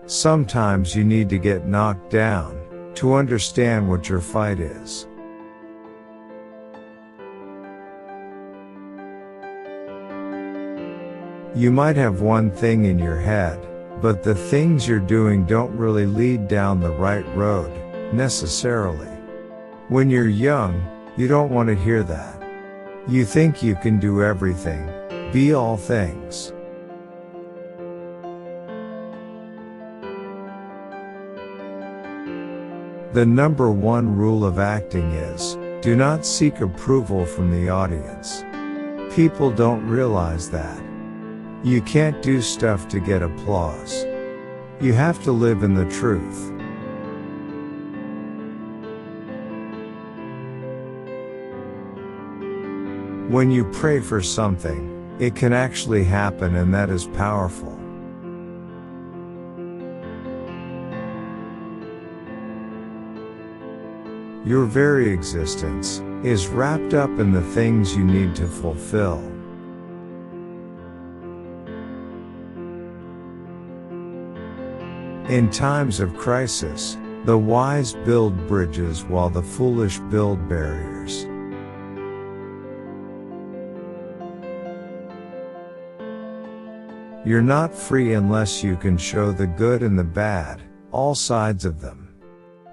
Sometimes you need to get knocked down to understand what your fight is. You might have one thing in your head, but the things you're doing don't really lead down the right road, necessarily. When you're young, you don't want to hear that. You think you can do everything, be all things. The number one rule of acting is, do not seek approval from the audience. People don't realize that. You can't do stuff to get applause. You have to live in the truth. When you pray for something, it can actually happen, and that is powerful. Your very existence is wrapped up in the things you need to fulfill. In times of crisis, the wise build bridges while the foolish build barriers. You're not free unless you can show the good and the bad, all sides of them.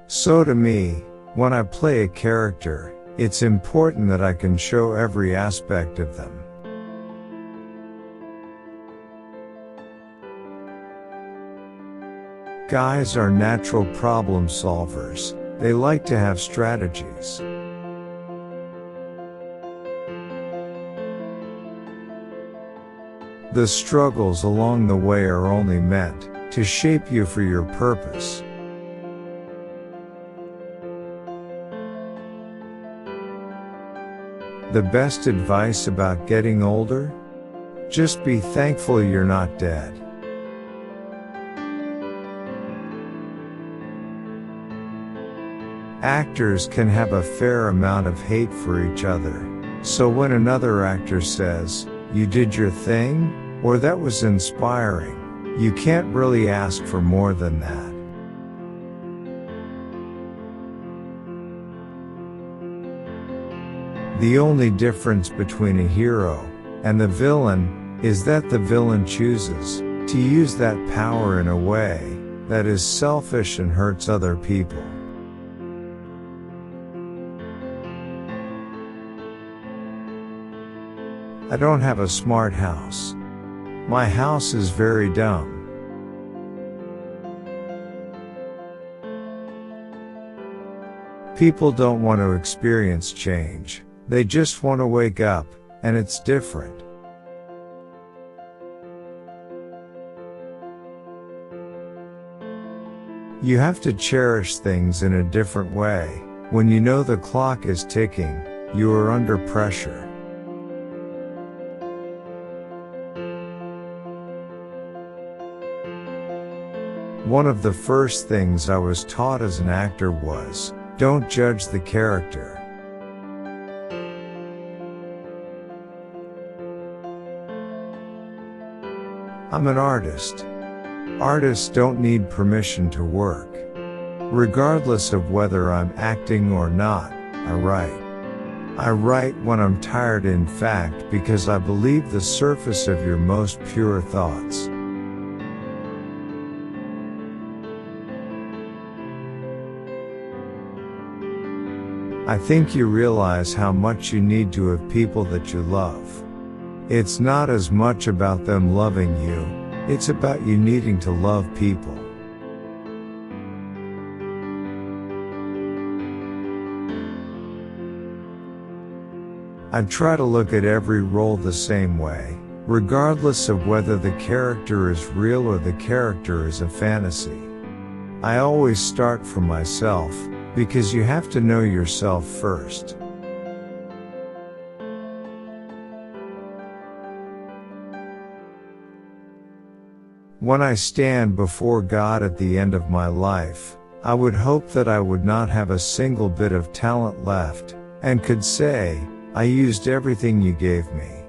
So to me, when I play a character, it's important that I can show every aspect of them. Guys are natural problem solvers. They like to have strategies. The struggles along the way are only meant to shape you for your purpose. The best advice about getting older? Just be thankful you're not dead. Actors can have a fair amount of hate for each other, so when another actor says, "You did your thing," or "That was inspiring," you can't really ask for more than that. The only difference between a hero and the villain is that the villain chooses to use that power in a way that is selfish and hurts other people. I don't have a smart house. My house is very dumb. People don't want to experience change. They just want to wake up, and it's different. You have to cherish things in a different way. When you know the clock is ticking, you are under pressure. One of the first things I was taught as an actor was, don't judge the character. I'm an artist. Artists don't need permission to work. Regardless of whether I'm acting or not, I write. I write when I'm tired, in fact, because I believe the surface of your most pure thoughts. I think you realize how much you need to have people that you love. It's not as much about them loving you, it's about you needing to love people. I try to look at every role the same way, regardless of whether the character is real or the character is a fantasy. I always start from myself, because you have to know yourself first. When I stand before God at the end of my life, I would hope that I would not have a single bit of talent left, and could say, I used everything you gave me.